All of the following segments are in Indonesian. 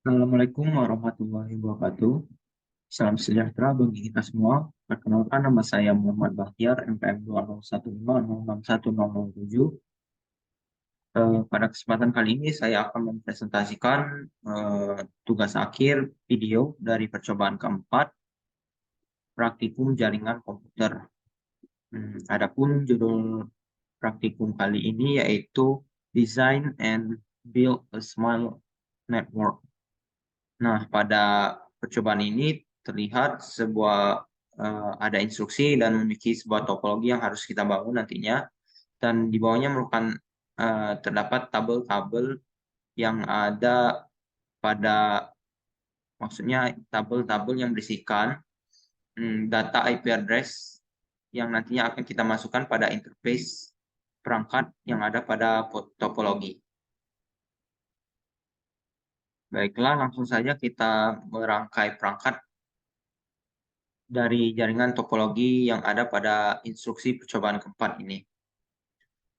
Assalamualaikum warahmatullahi wabarakatuh. Salam sejahtera bagi kita semua. Perkenalkan, nama saya Muhammad Bahtiar, NPM 2015061007. Pada kesempatan kali ini saya akan mempresentasikan tugas akhir video dari percobaan keempat, praktikum jaringan komputer. Adapun judul praktikum kali ini yaitu Design and Build a Smile Network. Nah, pada percobaan ini terlihat ada instruksi dan memiliki sebuah topologi yang harus kita bangun nantinya, dan di bawahnya merupakan terdapat tabel-tabel yang ada pada, maksudnya tabel-tabel yang berisikan data IP address yang nantinya akan kita masukkan pada interface perangkat yang ada pada topologi. Baiklah, langsung saja kita merangkai perangkat dari jaringan topologi yang ada pada instruksi percobaan keempat ini.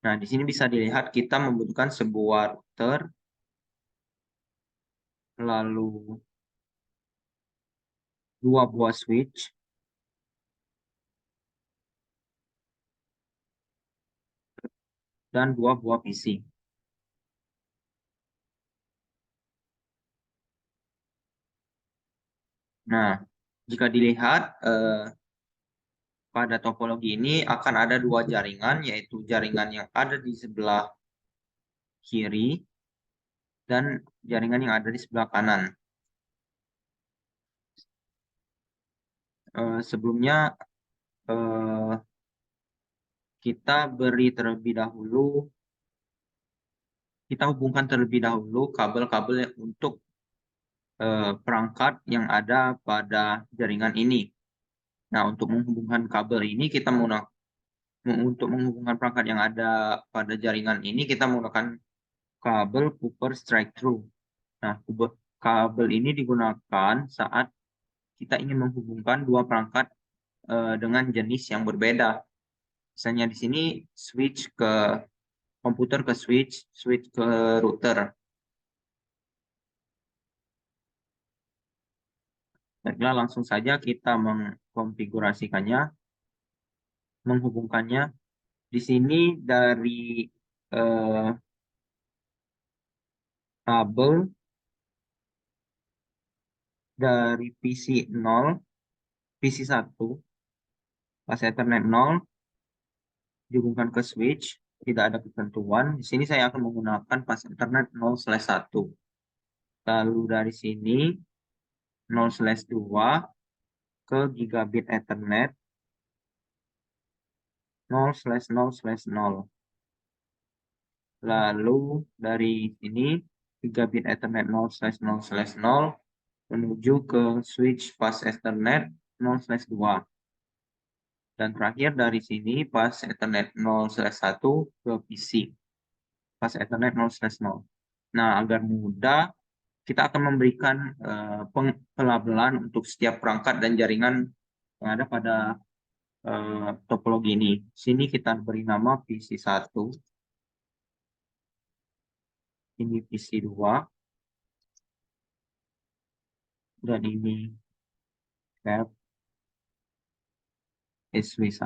Nah, di sini bisa dilihat kita membutuhkan sebuah router, lalu dua buah switch, dan dua buah PC. Nah, jika dilihat pada topologi ini akan ada dua jaringan, yaitu jaringan yang ada di sebelah kiri dan jaringan yang ada di sebelah kanan. Sebelumnya eh, kita hubungkan terlebih dahulu kabel-kabel untuk perangkat yang ada pada jaringan ini. Nah, untuk menghubungkan kabel ini untuk menghubungkan perangkat yang ada pada jaringan ini kita menggunakan kabel Cooper Strike Through. Nah, kabel ini digunakan saat kita ingin menghubungkan dua perangkat dengan jenis yang berbeda. Misalnya di sini switch ke komputer ke switch, switch ke router. Baiklah, langsung saja kita mengkonfigurasikannya, menghubungkannya. Di sini dari eh, kabel dari PC 0, PC 1, pas Ethernet 0, dihubungkan ke switch, tidak ada ketentuan. Di sini saya akan menggunakan pas Ethernet 0/1. Lalu dari sini 0/2 ke gigabit Ethernet 0/0/0. Lalu dari sini gigabit Ethernet 0/0/0 menuju ke switch pas Ethernet 0/2. Dan terakhir dari sini pas Ethernet 0/1 ke PC pas Ethernet 0/0. Nah, agar mudah, kita akan memberikan pelabelan untuk setiap perangkat dan jaringan yang ada pada topologi ini. Sini kita beri nama PC1, ini PC2, dan ini cap SW1,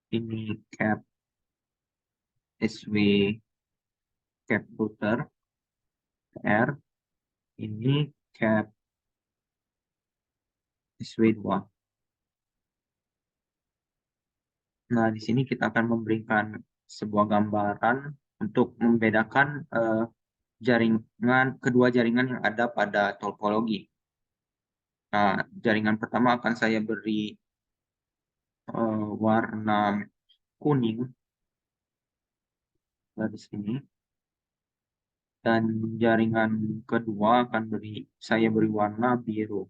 ini cap SW cap router R, ini cap SW2. Nah, di sini kita akan memberikan sebuah gambaran untuk membedakan kedua jaringan yang ada pada topologi. Nah, jaringan pertama akan saya beri warna kuning dari sini, dan jaringan kedua akan saya beri warna biru.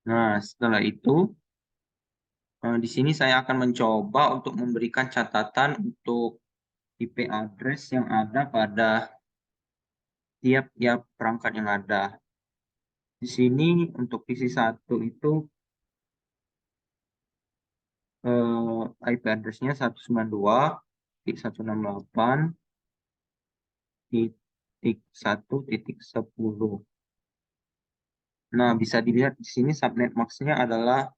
Nah, setelah itu di sini saya akan mencoba untuk memberikan catatan untuk IP address yang ada pada tiap-tiap perangkat yang ada. Di sini untuk PC1 itu IP address-nya 192.168.1.10. Nah, bisa dilihat di sini subnet max-nya adalah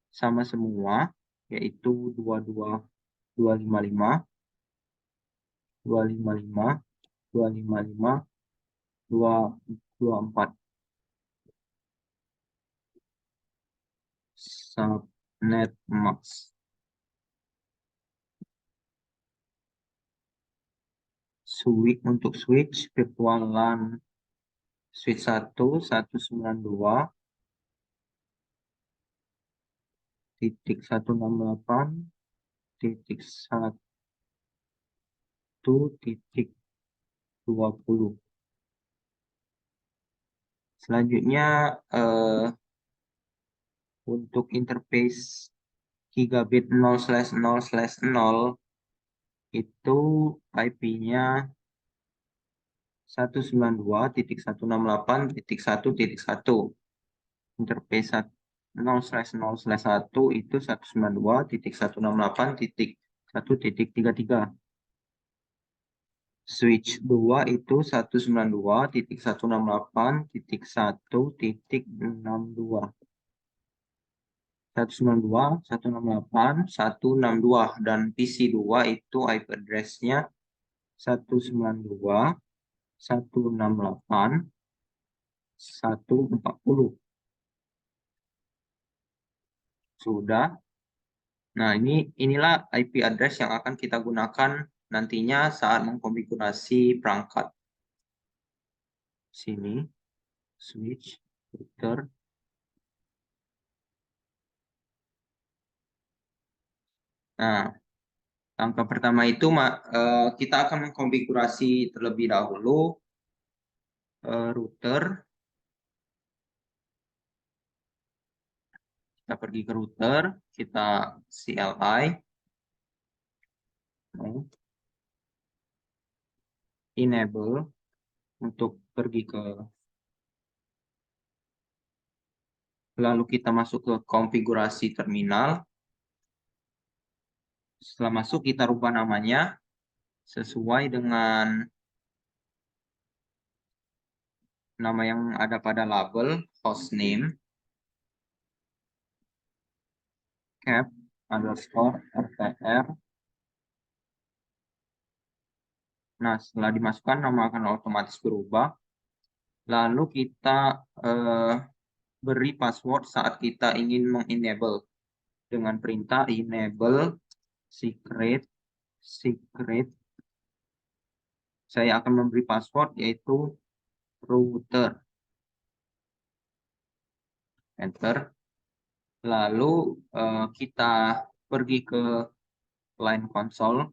sama semua, yaitu 22255, 255, 255, 224. Subnet max. Untuk switch virtual LAN switch 192.168.1.20. Selanjutnya untuk interface gigabit 0/0/0 itu IP-nya 192.168.1.1. Interface 0/0/1 itu 192.168.1.33. Switch 2 itu 192.168.1.62. 192.168.162 dan PC2 itu IP address-nya 192.168.140. Sudah. Nah, inilah IP address yang akan kita gunakan nantinya saat mengkonfigurasi perangkat. Sini, switch, router. Nah, langkah pertama itu kita akan mengkonfigurasi terlebih dahulu router. Kita pergi ke router, kita CLI, enable untuk pergi ke, lalu kita masuk ke konfigurasi terminal. Setelah masuk, kita rubah namanya sesuai dengan nama yang ada pada label hostname cap_rtr. Nah, setelah dimasukkan, nama akan otomatis berubah. Lalu kita beri password saat kita ingin mengenable dengan perintah enable secret. Saya akan memberi password yaitu router. Enter. Lalu kita pergi ke line console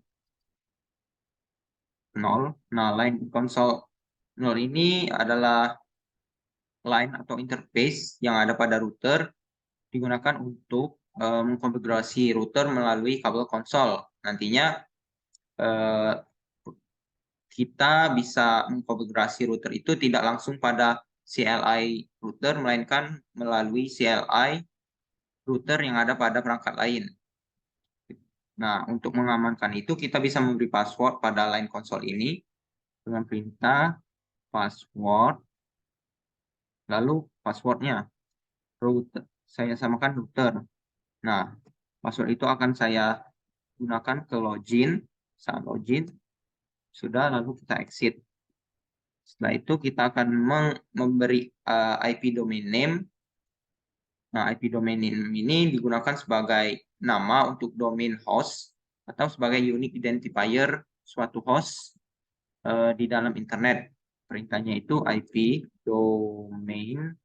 0. Nah, line console 0 ini adalah line atau interface yang ada pada router, digunakan untuk mengkonfigurasi router melalui kabel konsol. Nantinya kita bisa mengkonfigurasi router itu tidak langsung pada CLI router, melainkan melalui CLI router yang ada pada perangkat lain. Nah, untuk mengamankan itu, kita bisa memberi password pada line console ini dengan perintah password, lalu passwordnya router. Saya samakan router. Nah, password itu akan saya gunakan ke login. Saat login, sudah, lalu kita exit. Setelah itu kita akan memberi IP domain name. Nah, IP domain name ini digunakan sebagai nama untuk domain host atau sebagai unique identifier suatu host di dalam internet. Perintahnya itu IP domain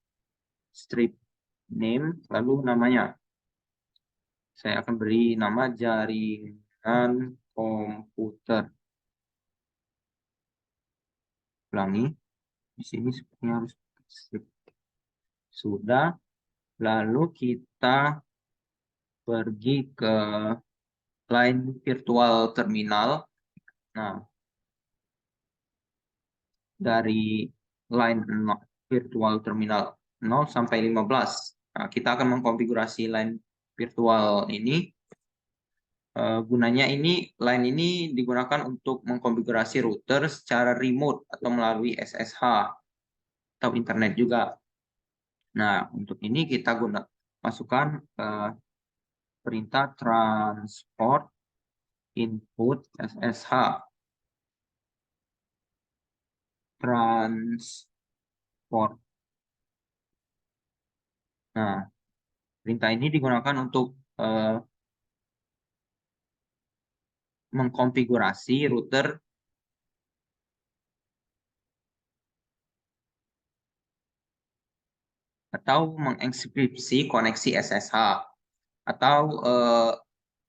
strip name lalu namanya. Saya akan beri nama jaringan komputer. Ulangi. Di sini sepertinya harus strip. Sudah. Lalu kita pergi ke line virtual terminal. Nah, dari line virtual terminal 0 sampai 15. Nah, kita akan mengkonfigurasi line virtual ini. Gunanya ini, line ini digunakan untuk mengkonfigurasi router secara remote atau melalui SSH atau internet juga. Nah, untuk ini kita masukkan perintah transport input SSH. Transport. Nah, perintah ini digunakan untuk mengkonfigurasi router atau mengekskripsi koneksi SSH atau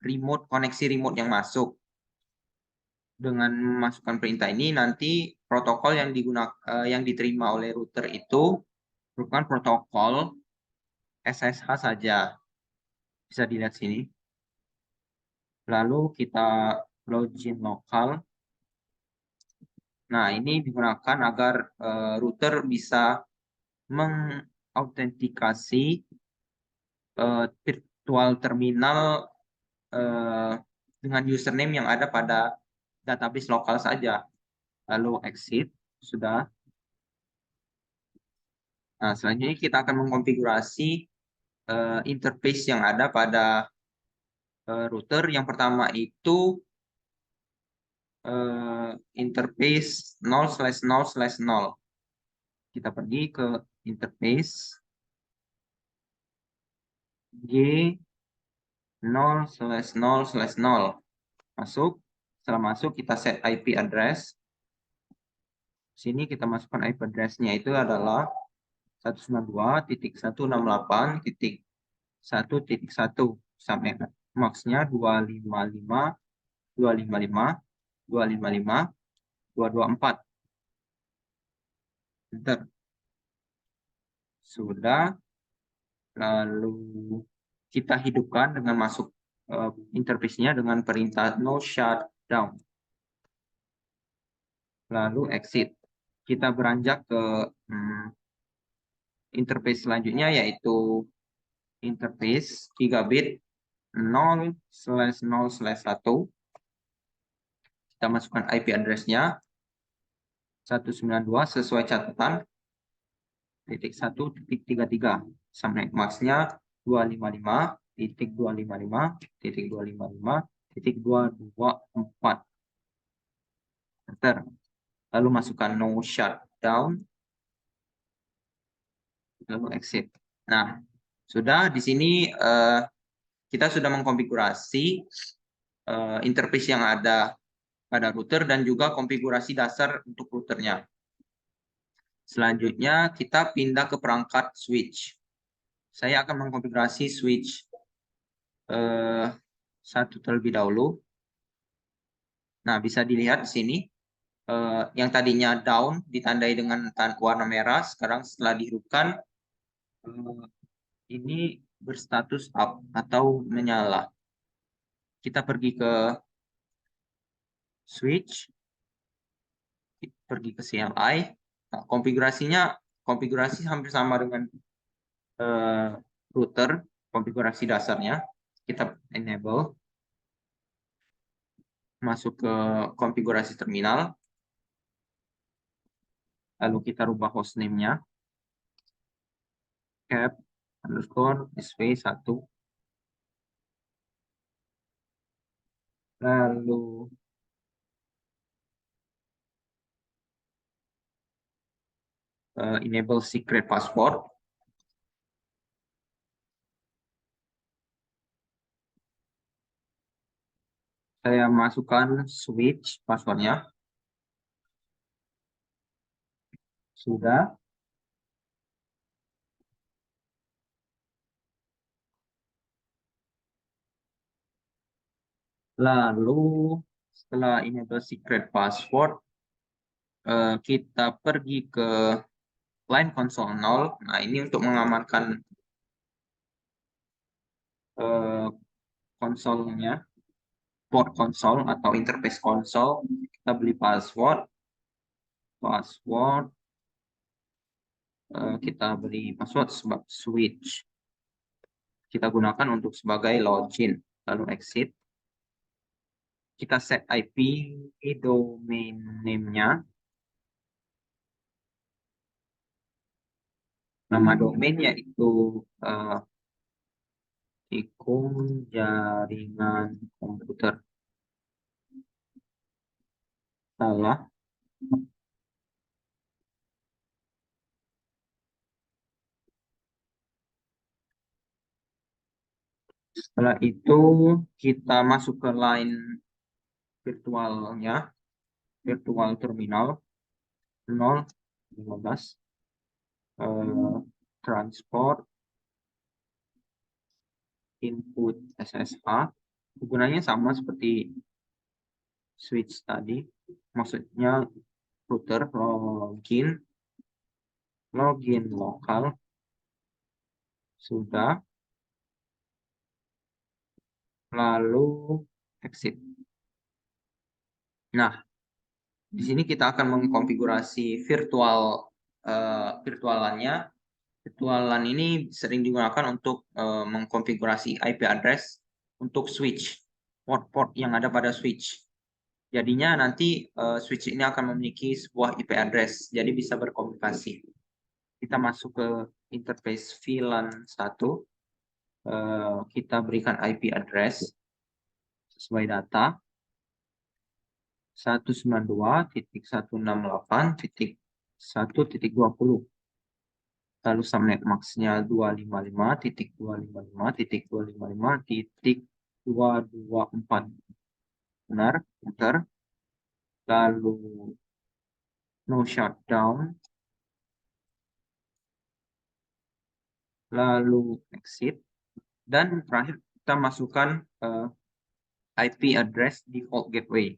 remote koneksi remote yang masuk. Dengan memasukkan perintah ini nanti protokol yang yang diterima oleh router itu merupakan protokol SSH saja. Bisa dilihat sini. Lalu kita login lokal. Nah, ini digunakan agar router bisa mengautentikasi virtual terminal dengan username yang ada pada database lokal saja. Lalu exit, sudah. Nah, selanjutnya kita akan mengkonfigurasi interface yang ada pada router. Yang pertama itu interface 0/0/0. Kita pergi ke interface G 0/0/0. Masuk. Setelah masuk kita set IP address. Sini kita masukkan IP address-nya itu adalah 192.168.1.1 sampai max-nya 255.255.255.224. Enter. Sudah. Lalu kita hidupkan dengan masuk interface-nya dengan perintah no shutdown. Lalu exit. Kita beranjak ke interface selanjutnya, yaitu interface gigabit 0/0/1. Kita masukkan IP address-nya 192 sesuai catatan .1.33 sampai max-nya 255.255.225.224. Enter. Lalu masukkan no shutdown. Lalu exit. Nah, sudah di sini kita sudah mengkonfigurasi interface yang ada pada router dan juga konfigurasi dasar untuk routernya. Selanjutnya kita pindah ke perangkat switch. Saya akan mengkonfigurasi switch satu terlebih dahulu. Nah, bisa dilihat di sini yang tadinya down ditandai dengan warna merah, sekarang setelah dihidupkan ini berstatus up atau menyala. Kita pergi ke switch, pergi ke CLI. Nah, konfigurasi hampir sama dengan router, konfigurasi dasarnya. Kita enable, masuk ke konfigurasi terminal, lalu kita rubah hostname-nya, cap underscore sv1, lalu enable secret password. Saya masukkan switch passwordnya. Sudah. Lalu setelah enable secret password, kita pergi ke line console 0. Nah, ini untuk mengamankan konsolnya, port console atau interface console. Kita beli password kita beri password sebab switch. Kita gunakan untuk sebagai login. Lalu exit. Kita set IP domain name-nya. Nama domain yaitu tikung jaringan komputer. Salah. Setelah itu kita masuk ke line virtualnya, virtual terminal 015 transport input SSH. Gunanya sama seperti switch tadi, maksudnya router login lokal sudah, lalu exit. Nah, di sini kita akan mengkonfigurasi virtualannya. Virtualan ini sering digunakan untuk mengkonfigurasi IP address untuk switch, port-port yang ada pada switch. Jadinya nanti switch ini akan memiliki sebuah IP address, jadi bisa berkomunikasi. Kita masuk ke interface VLAN 1, kita berikan IP address sesuai data 192.168.1.20. Lalu subnet max-nya 255.255.254. Benar, enter. Lalu no shutdown. Lalu exit. Dan terakhir kita masukkan IP address default gateway.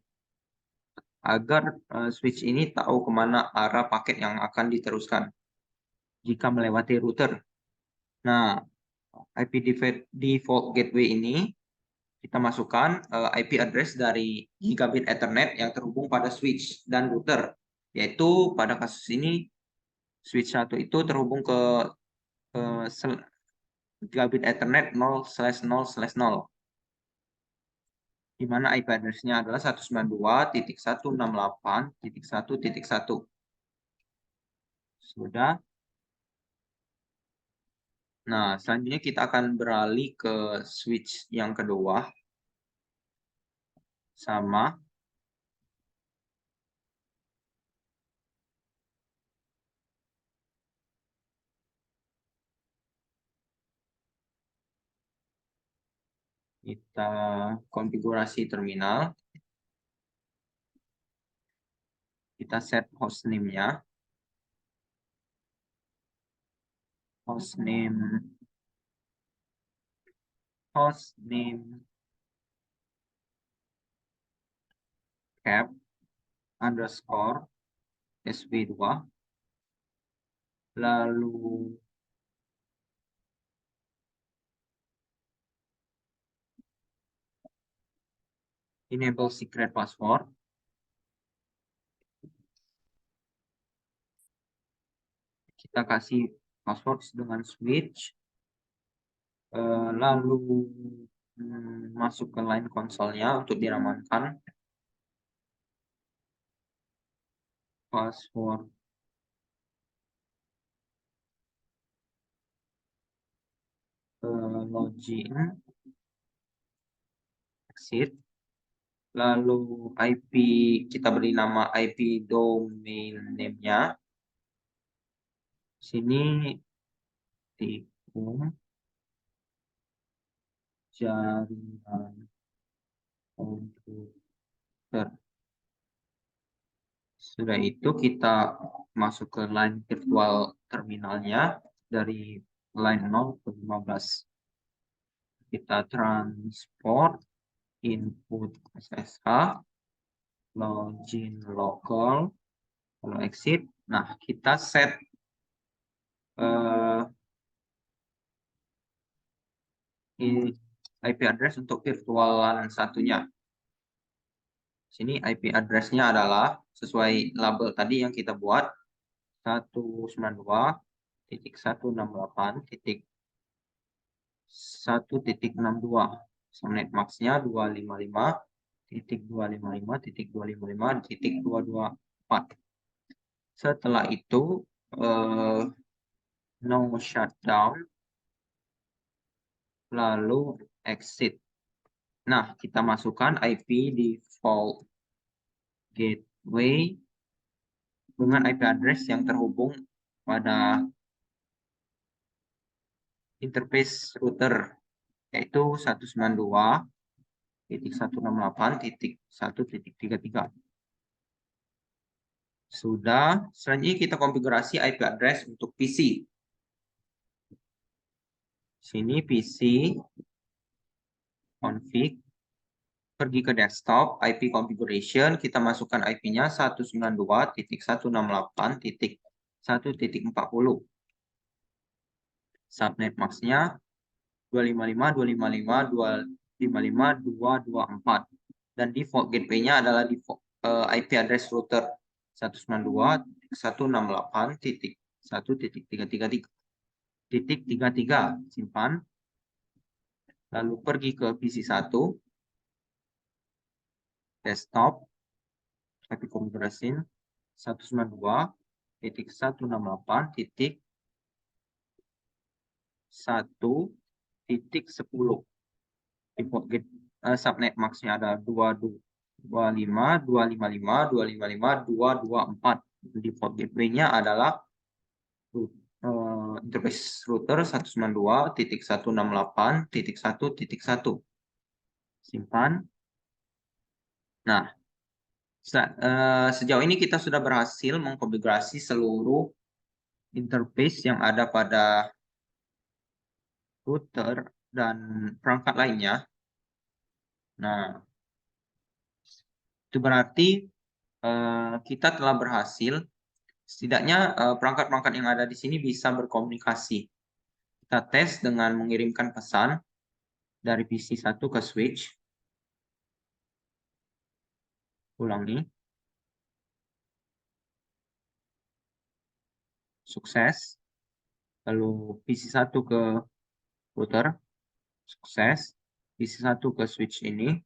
Agar switch ini tahu kemana arah paket yang akan diteruskan jika melewati router. Nah, IP default gateway ini kita masukkan IP address dari gigabit Ethernet yang terhubung pada switch dan router. Yaitu pada kasus ini switch 1 itu terhubung ke gigabit Ethernet 0/0/0, di mana IP address-nya adalah 192.168.1.1. Sudah. Nah, selanjutnya kita akan beralih ke switch yang kedua. Sama. Kita konfigurasi terminal. Kita set hostname-nya. Hostname cap underscore sv2. Lalu enable secret password. Kita kasih password dengan switch. Lalu masuk ke line konsolnya untuk diramankan. Password login, exit. Lalu IP, kita beri nama IP domain name-nya. Sini tikung jaringan komputer. Sudah itu kita masuk ke line virtual terminalnya dari line 0 ke 15. Kita transport input SSH, login local, lalu exit. Nah, kita set IP address untuk virtualan satunya. Sini IP address-nya adalah sesuai label tadi yang kita buat 192 1.168.1.62. Subnet max-nya 255.255.254. Setelah itu no shutdown, lalu exit. Nah, kita masukkan IP default gateway dengan IP address yang terhubung pada interface router, yaitu 192.168.1.33. Sudah, selanjutnya kita konfigurasi IP address untuk PC. Sini PC config, pergi ke desktop, IP configuration, kita masukkan IP-nya 192.168.1.40. Subnet max-nya 255.255.255.224. Dan default gateway-nya adalah default IP address router 192.168.1.333. Simpan. Lalu pergi ke PC 1, desktop, IP configuration 192.168.1.10. Default subnet max-nya ada 225.255.255.224. Default gateway-nya adalah interface router 192.168.1.1. Simpan. Nah, sejauh ini kita sudah berhasil mengkonfigurasi seluruh interface yang ada pada router dan perangkat lainnya. Nah, itu berarti kita telah berhasil. Setidaknya perangkat-perangkat yang ada di sini bisa berkomunikasi. Kita tes dengan mengirimkan pesan dari PC 1 ke switch. Ulangi. Sukses. Lalu PC 1 ke router. Sukses. PC 1 ke switch ini.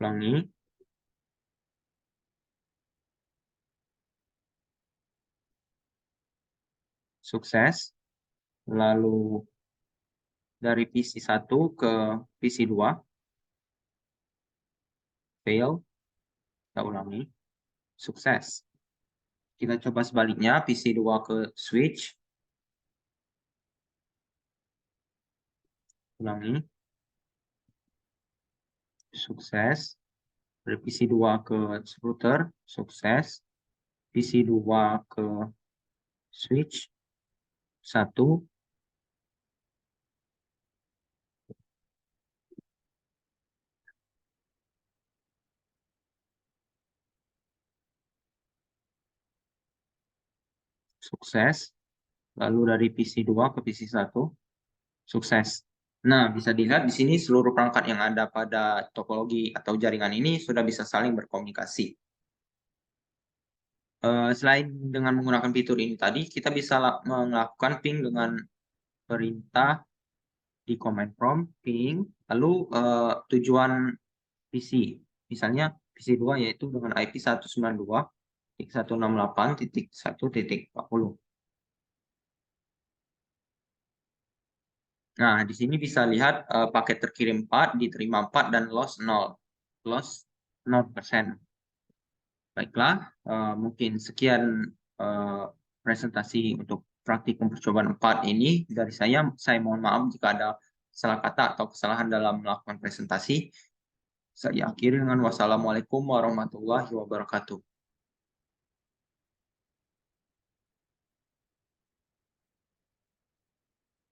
Ulangi. Sukses. Lalu dari PC 1 ke PC 2. Fail. Kita ulangi. Sukses. Kita coba sebaliknya, PC 2 ke switch. Ulangi. Sukses. Dari PC 2 ke router. Sukses. PC 2 ke switch. 1. Sukses. Lalu dari PC 2 ke PC 1. Sukses. Nah, bisa dilihat di sini seluruh perangkat yang ada pada topologi atau jaringan ini sudah bisa saling berkomunikasi. Selain dengan menggunakan fitur ini tadi, kita bisa melakukan ping dengan perintah di command prompt, ping, lalu tujuan PC. Misalnya PC 2 yaitu dengan IP 192.168.1.40. Nah, di sini bisa lihat paket terkirim 4, diterima 4, dan loss 0. Loss 0%. Baiklah, mungkin sekian presentasi untuk praktikum percobaan 4 ini dari saya. Saya mohon maaf jika ada salah kata atau kesalahan dalam melakukan presentasi. Saya akhiri dengan wassalamualaikum warahmatullahi wabarakatuh.